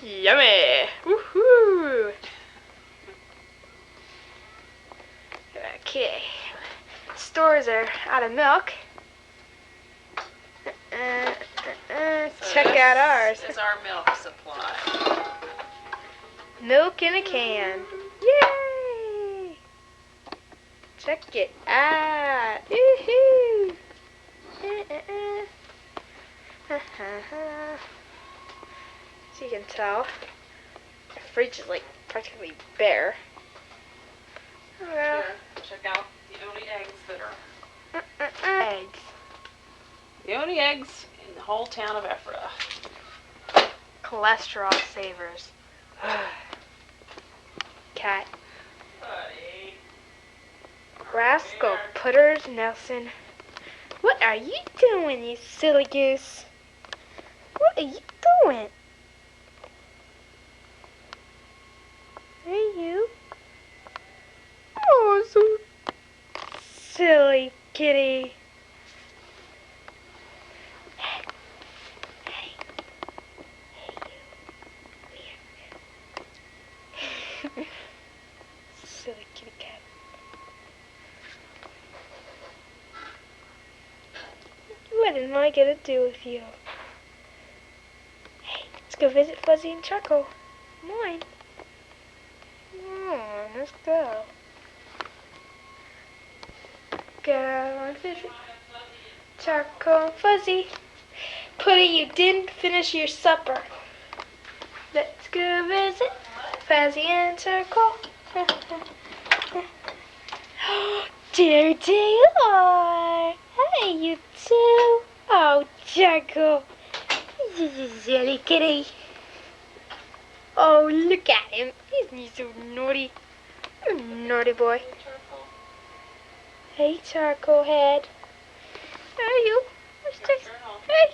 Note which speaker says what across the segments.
Speaker 1: Yummy! Woohoo! Okay. Stores are out of milk. Check out ours.
Speaker 2: This is our milk supply.
Speaker 1: Milk in a can. Yay! Check it out. Woohoo! So you can tell, the fridge is like practically bare.
Speaker 2: Sure. Check out the only eggs that are
Speaker 1: Eggs.
Speaker 2: the only eggs in the whole town of Ephrata.
Speaker 1: Cholesterol savers. Cat.
Speaker 2: Buddy.
Speaker 1: Rascal Putters Nelson. What are you doing, you silly goose? What are you doing? Hey, you. Oh, so silly kitty. Hey, you. Silly kitty cat. What am I gonna do with you? Hey, let's go visit Fuzzy and Charcoal. Come on. Come on, let's go. Go and visit Charcoal and Fuzzy. Putty, you didn't finish your supper. Let's go visit Fuzzy and Charcoal. There they are. Hi, you two. Oh, Charcoal. Silly kitty. Oh, look at him. Isn't he so naughty? You're a naughty boy. Hey, Charcoal Head. Where are you? Where's this? Hey.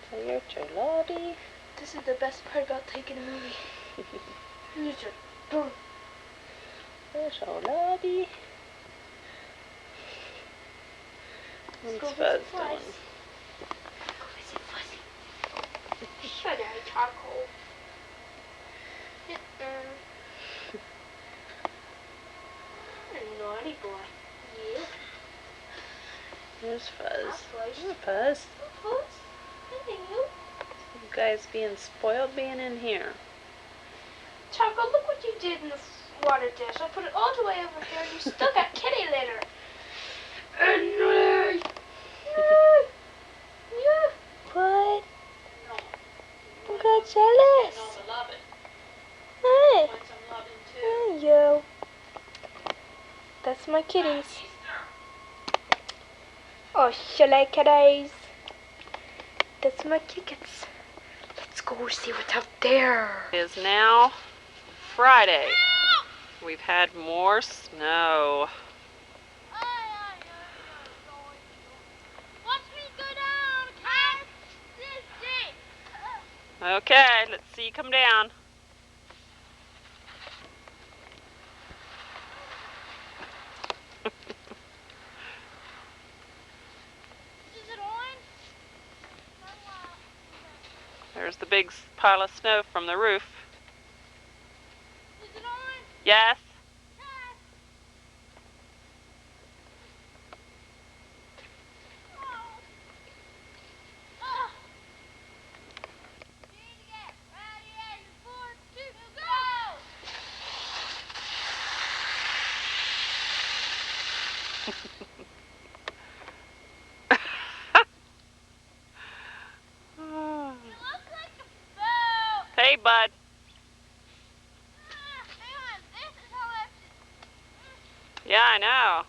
Speaker 2: Hello, Charlotte.
Speaker 1: This is the best part about taking a movie. Here's your door.
Speaker 2: There's Charlotte. What's
Speaker 1: go
Speaker 2: Fuzz
Speaker 1: visit
Speaker 2: doing?
Speaker 1: Fuzz. Go visit Fuzzy. Shut up, Charcoal. A naughty boy. Yeah.
Speaker 2: There's Fuzz.
Speaker 1: Hi, Fuzz.
Speaker 2: Hi, Fuzz.
Speaker 1: Fuzz? Hey, you.
Speaker 2: You guys being spoiled being in here.
Speaker 1: Charcoal, look what you did in the water dish. I put it all the way over here and you still got kitty litter. What? I got jealous. Hey. Hey, yo. That's my kitties. Oh, shalay kitties. That's my kittens. Let's go see what's out there.
Speaker 2: It is now Friday. We've had more snow. Okay, let's see you come down. There's the big pile of snow from the roof.
Speaker 1: Is it on?
Speaker 2: Yes. Hey, bud. Yeah, I know.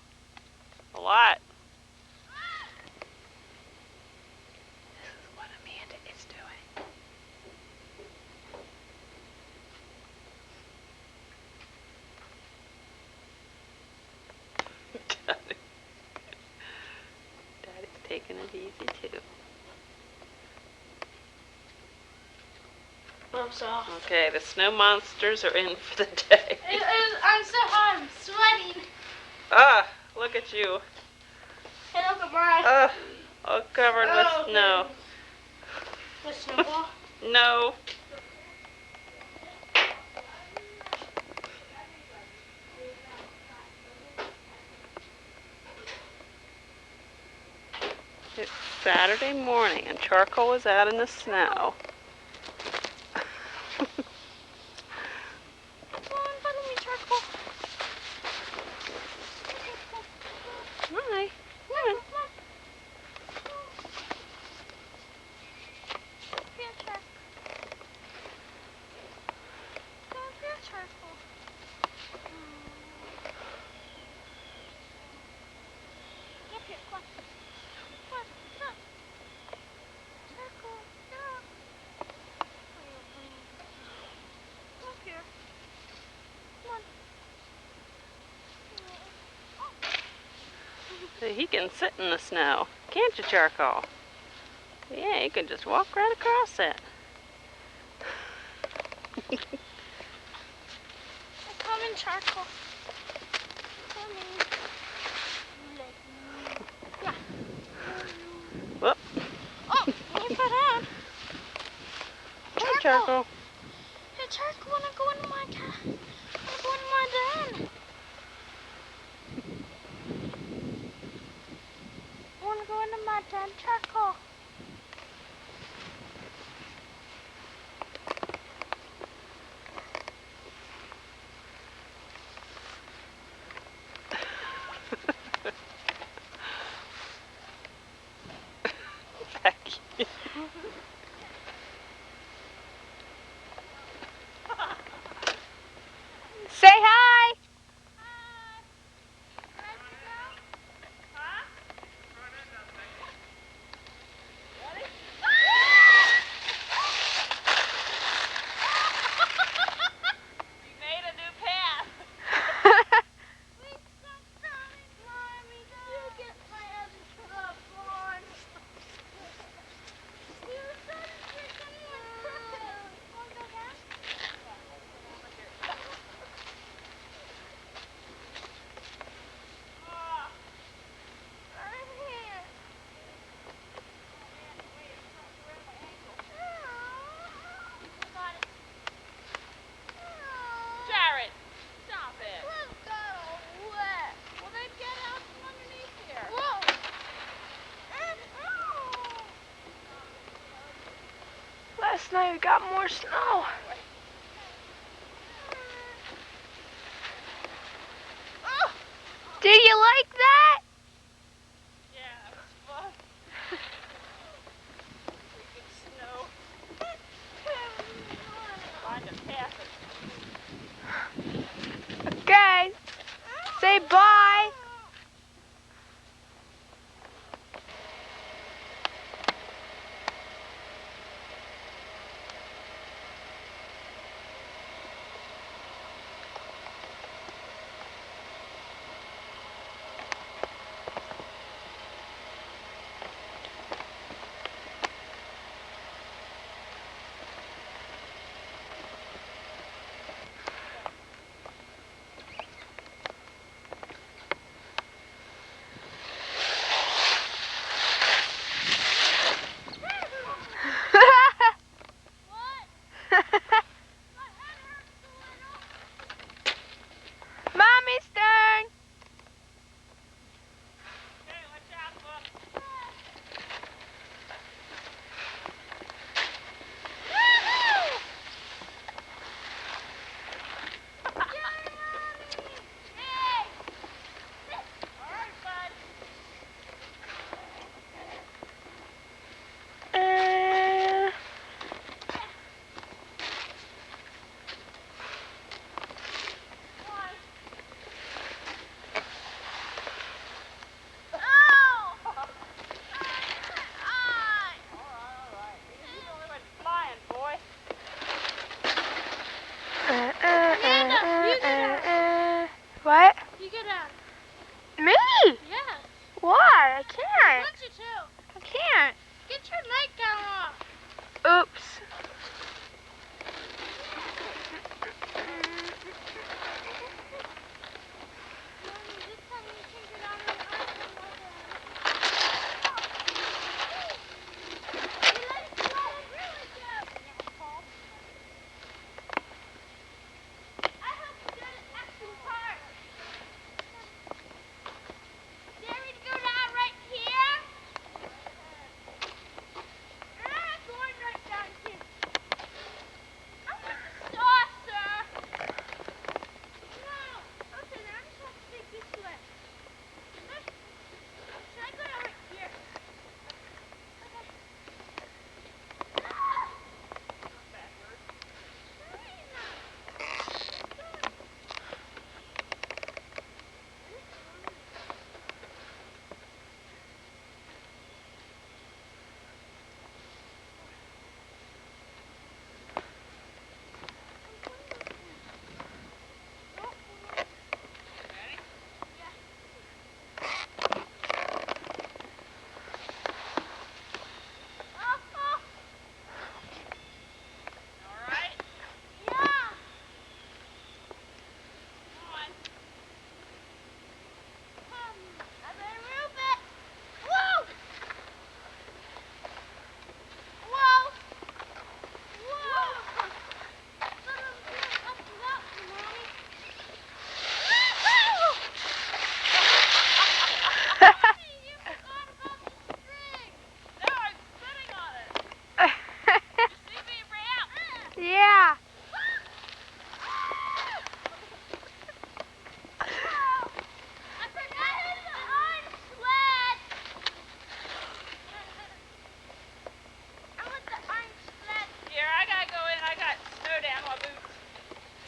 Speaker 2: A lot. This is what Amanda is doing. Daddy's taking it easy, too. Okay, the snow monsters are in for the day.
Speaker 1: I'm so hot, I'm sweating.
Speaker 2: Ah, look at you.
Speaker 1: And look at mine.
Speaker 2: All covered with snow.
Speaker 1: With snowball?
Speaker 2: No. It's Saturday morning and Charcoal is out in the snow.
Speaker 1: Come on, follow me, Charcoal.
Speaker 2: Hi. Come on.
Speaker 1: Here, Charcoal. Come here, Charcoal. Get here, come on. Come on, come. Charcoal, come. Come up here. Come on.
Speaker 2: So he can sit in the snow, can't you, Charcoal? Yeah, you can just walk right across it.
Speaker 1: I'm coming, Charcoal. Coming. Yeah.
Speaker 2: Whoop.
Speaker 1: Oh, you fell down.
Speaker 2: Come on, Charcoal.
Speaker 1: Hey, Charcoal, wanna go into my car? Wanna go into my den? Wanna go into my den, Charcoal?
Speaker 2: Becky.
Speaker 1: Say hi. Hi. Ready to go? Huh? Ready?
Speaker 2: You made a new path.
Speaker 1: Please stop coming, Mommy. You get my head into the barn. You said freaking was crooked. Want to go down? Right here. Got it.
Speaker 2: Jared, stop it.
Speaker 1: Let's go wet.
Speaker 2: Well, then get out from underneath here.
Speaker 1: Whoa. Last night we got more snow. Do you like that?
Speaker 2: Yeah, that was fun. Freaking snow. Find a path.
Speaker 1: Okay. Say bye.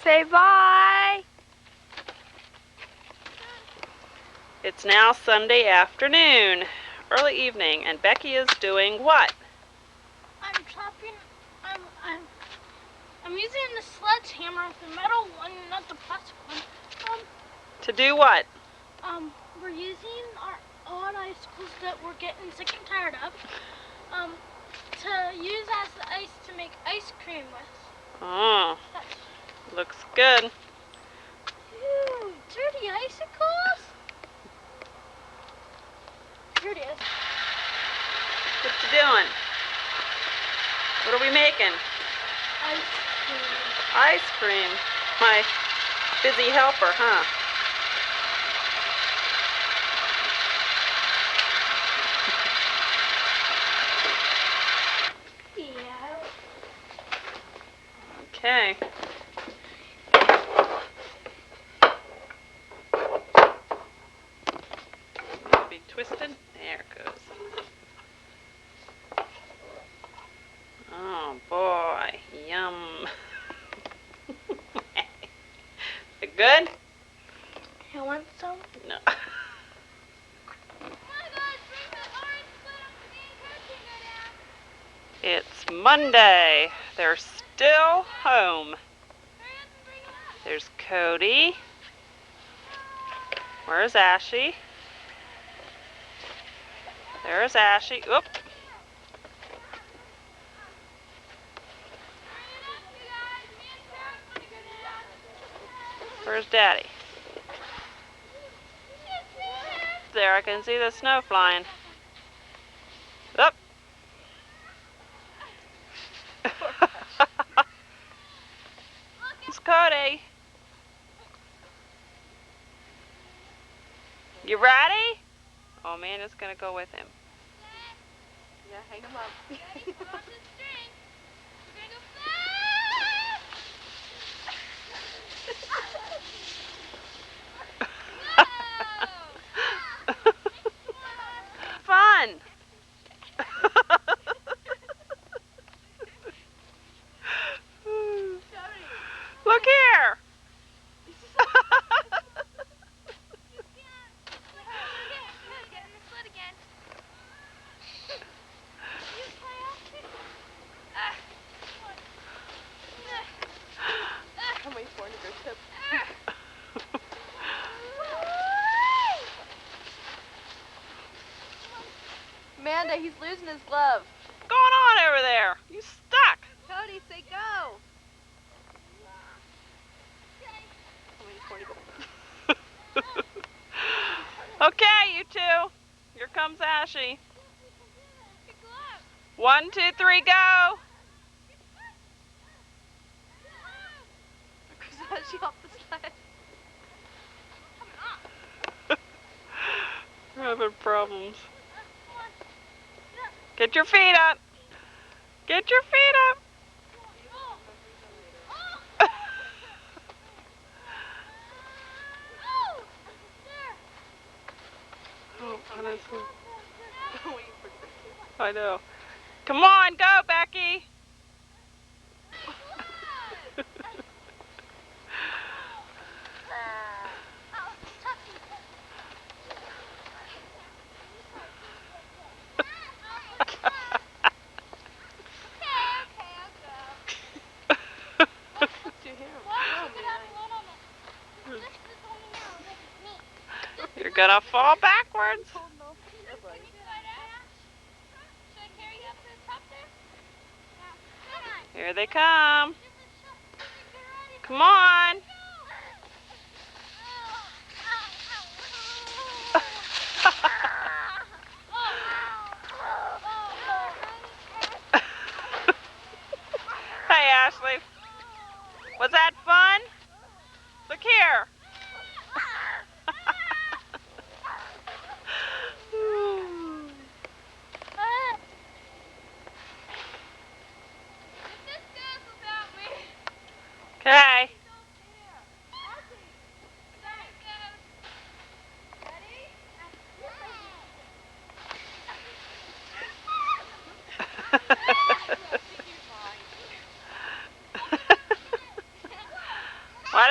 Speaker 1: Say bye.
Speaker 2: It's now Sunday afternoon, early evening, and Becky is doing what?
Speaker 1: I'm chopping. I'm using the sledgehammer, the metal one, not the plastic one.
Speaker 2: To do what?
Speaker 1: We're using our odd icicles that we're getting sick and tired of. To use as the ice to make ice cream with.
Speaker 2: Oh, looks good.
Speaker 1: Ew, dirty icicles. Here it is.
Speaker 2: What you doing? What are we making?
Speaker 1: Ice cream.
Speaker 2: Ice cream. My busy helper, huh?
Speaker 1: Yeah.
Speaker 2: Okay. Maybe twisted. There it goes. Oh boy, yum. It good?
Speaker 1: You want some?
Speaker 2: No. It's Monday. They're still home. There's Cody. Where's Ashy? There's Ashy. Oop. Where's Daddy? There, I can see the snow flying. Up. It's Cody. You ready? Oh, Amanda's gonna go with him.
Speaker 3: Yeah, hang him up.
Speaker 2: Fun. Look here.
Speaker 3: I'm waiting for him to go tip. Amanda, he's losing his glove.
Speaker 2: What's going on over there? You stuck.
Speaker 3: Cody, say go. I'm waiting for him to go.
Speaker 2: Okay, you two. Here comes Ashy. 1, 2, 3, go.
Speaker 3: She off the sled.
Speaker 2: We're having problems. Get your feet up. Get your feet up. Oh, honestly. I know. Come on, go, Becky. You're gonna fall backwards. Here they come. Come on. Hey, Ashley. Was that fun? Look here. Okay.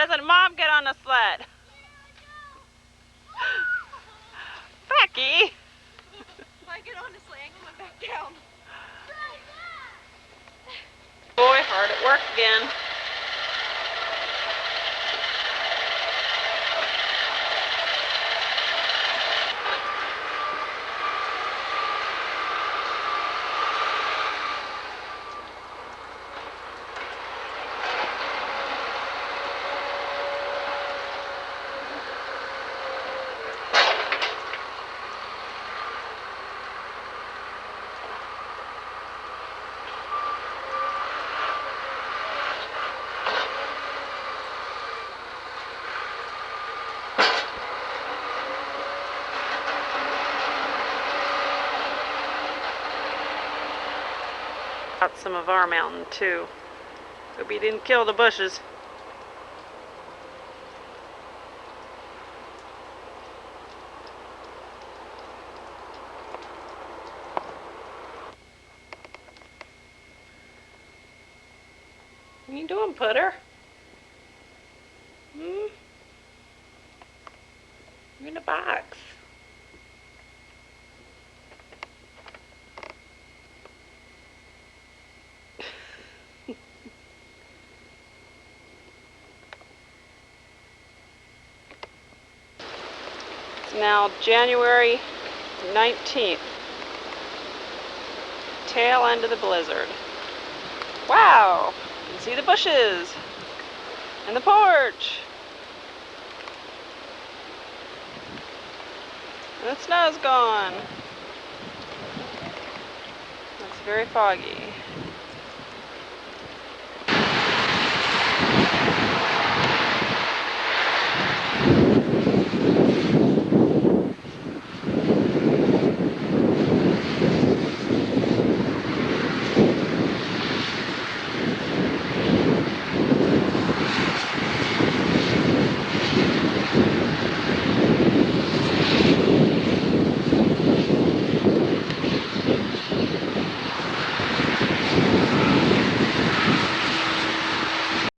Speaker 2: Why doesn't Mom get on the sled? Becky!
Speaker 3: If I get on the sleigh, I'm coming back down.
Speaker 2: Boy, hard at work again. Out some of our mountain too. Hope he didn't kill the bushes. What are you doing, Putter? Hmm? You're in a box. It's now January 19th. Tail end of the blizzard. Wow! You can see the bushes and the porch. And the snow's gone. It's very foggy.